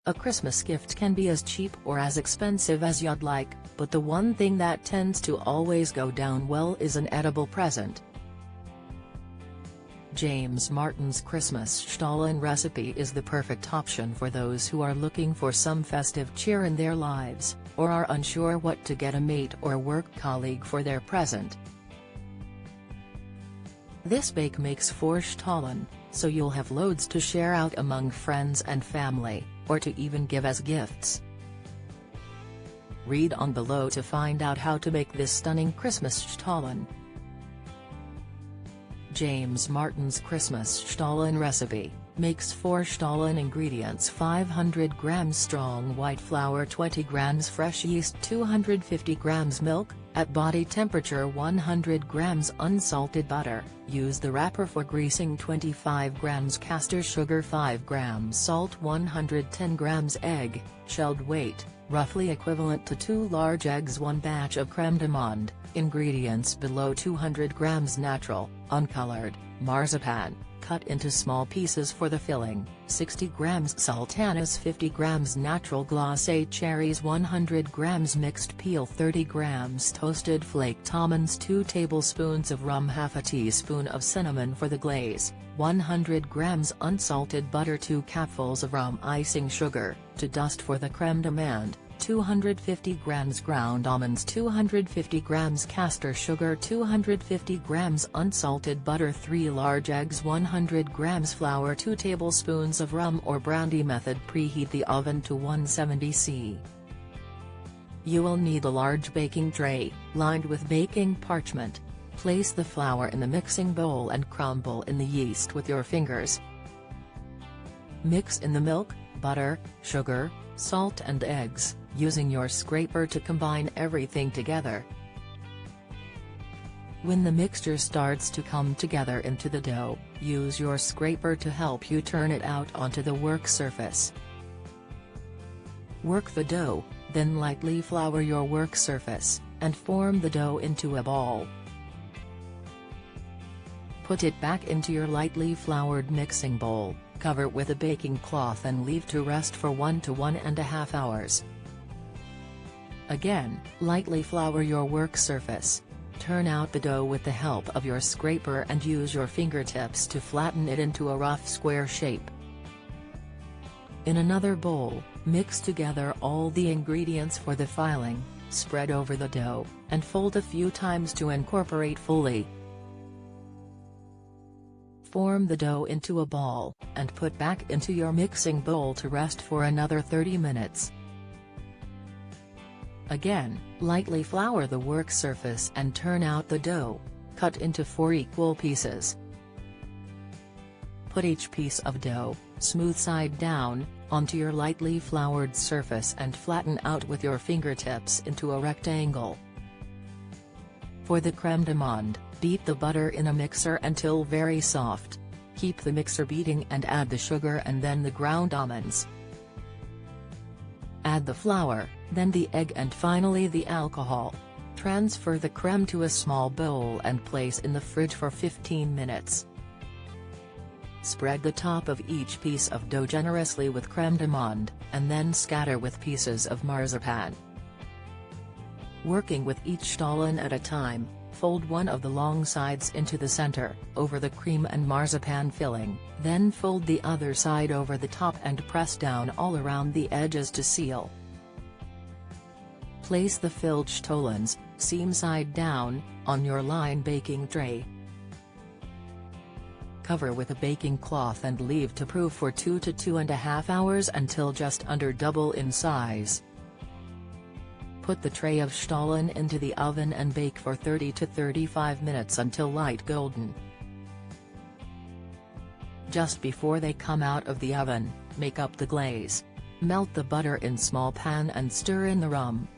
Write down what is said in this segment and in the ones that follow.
A Christmas gift can be as cheap or as expensive as you'd like, but the one thing that tends to always go down well is an edible present. James Martin's Christmas Stollen recipe is the perfect option for those who are looking for some festive cheer in their lives, or are unsure what to get a mate or work colleague for their present. This bake makes 4 Stollen, so you'll have loads to share out among friends and family, or to even give as gifts. Read on below to find out how to make this stunning Christmas Stollen. James Martin's Christmas Stollen recipe makes 4 Stollen ingredients: 500 grams strong white flour, 20 grams fresh yeast, 250 grams milk, at body temperature 100 grams unsalted butter, use the wrapper for greasing, 25 grams castor sugar, 5 grams salt, 110 grams egg, shelled weight, roughly equivalent to 2 large eggs, 1 batch of crème d'amande. Ingredients below: 200 grams natural, uncolored, marzipan, cut into small pieces for the filling, 60 grams sultanas, 50 grams natural glacé cherries, 100 grams mixed peel, 30 grams toasted flaked almonds, 2 tablespoons of rum, half a teaspoon of cinnamon for the glaze, 100 grams unsalted butter, 2 cupfuls of rum icing sugar, to dust for the crème d'amande, 250 grams ground almonds, 250 grams castor sugar, 250 grams unsalted butter, 3 large eggs, 100 grams flour, 2 tablespoons of rum or brandy. Method: preheat the oven to 170 C. You will need a large baking tray, lined with baking parchment. Place the flour in the mixing bowl and crumble in the yeast with your fingers. Mix in the milk, butter, sugar, salt and eggs, using your scraper to combine everything together. When the mixture starts to come together into the dough, use your scraper to help you turn it out onto the work surface. Work the dough, then lightly flour your work surface, and form the dough into a ball. Put it back into your lightly floured mixing bowl, cover with a baking cloth and leave to rest for 1 to 1.5 hours. Again, lightly flour your work surface. Turn out the dough with the help of your scraper and use your fingertips to flatten it into a rough square shape. In another bowl, mix together all the ingredients for the filling, spread over the dough, and fold a few times to incorporate fully. Form the dough into a ball, and put back into your mixing bowl to rest for another 30 minutes. Again, lightly flour the work surface and turn out the dough. Cut into 4 equal pieces. Put each piece of dough, smooth side down, onto your lightly floured surface and flatten out with your fingertips into a rectangle. For the crème d'amande, beat the butter in a mixer until very soft. Keep the mixer beating and add the sugar and then the ground almonds. Add the flour, then the egg and finally the alcohol. Transfer the crème to a small bowl and place in the fridge for 15 minutes. Spread the top of each piece of dough generously with crème d'amande, and then scatter with pieces of marzipan. Working with each Stollen at a time, fold one of the long sides into the center, over the cream and marzipan filling, then fold the other side over the top and press down all around the edges to seal. Place the filled Stollens, seam side down, on your line baking tray. Cover with a baking cloth and leave to proof for 2 to 2.5 hours until just under double in size. Put the tray of Stollen into the oven and bake for 30 to 35 minutes until light golden. Just before they come out of the oven, make up the glaze. Melt the butter in small pan and stir in the rum.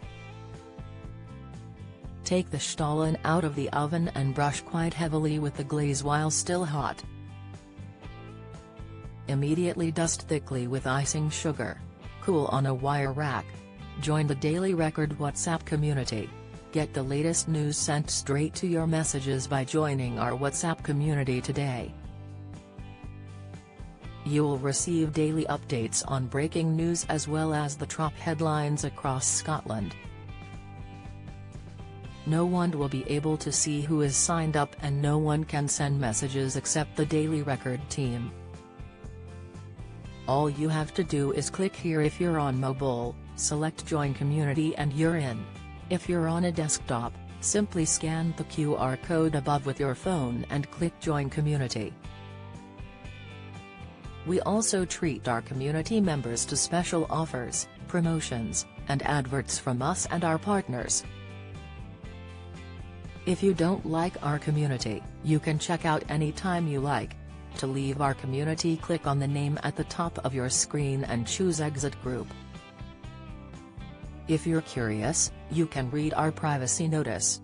Take the Stollen out of the oven and brush quite heavily with the glaze while still hot. Immediately dust thickly with icing sugar. Cool on a wire rack. Join the Daily Record WhatsApp community. Get the latest news sent straight to your messages by joining our WhatsApp community today. You'll receive daily updates on breaking news as well as the top headlines across Scotland. No one will be able to see who is signed up and no one can send messages except the Daily Record team. All you have to do is click here if you're on mobile, select Join Community and you're in. If you're on a desktop, simply scan the QR code above with your phone and click Join Community. We also treat our community members to special offers, promotions, and adverts from us and our partners. If you don't like our community, you can check out anytime you like. To leave our community, click on the name at the top of your screen and choose Exit Group. If you're curious, you can read our privacy notice.